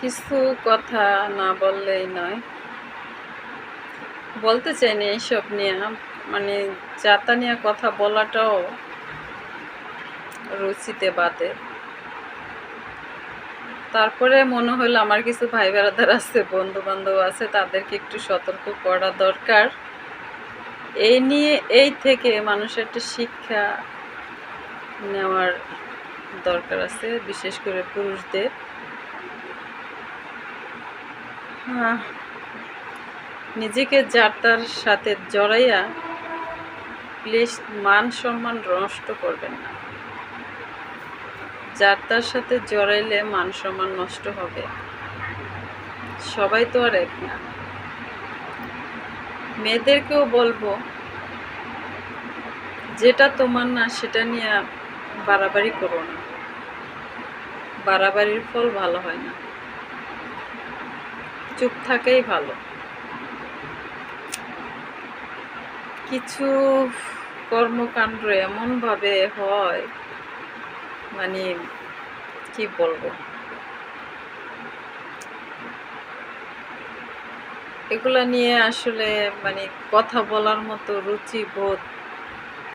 কিছু কথা না বললেই নয়। বলতে চাইনি এইসব নিয়ে, মানে যাতা নিয়ে কথা বলাটাও রুচিতে বাদে। তারপরে মনে হলো আমার কিছু ভাই বেড়াদার আছে, বন্ধু বান্ধব আছে, তাদেরকে একটু সতর্ক করা দরকার। এই থেকে মানুষের একটা শিক্ষা নেওয়ার দরকার আছে, বিশেষ করে পুরুষদের। নিজেকে যার তার সাথে জড়াইয়া প্লিজ মান সম্মান নষ্ট করবেন না। যার তার সাথে জড়াইলে মান সম্মান নষ্ট হবে। সবাই তো আর এক না। মেয়েদেরকেও বলবো, যেটা তোমার না সেটা নিয়ে বাড়াবাড়ি করো না। বাড়াবাড়ির ফল ভালো হয় না, চুপ থাকাই ভালো। কিছু কর্মকাণ্ড এমনভাবে হয়, মানে কি বলবো, এগুলা নিয়ে আসলে মানে কথা বলার মতো রুচিবোধ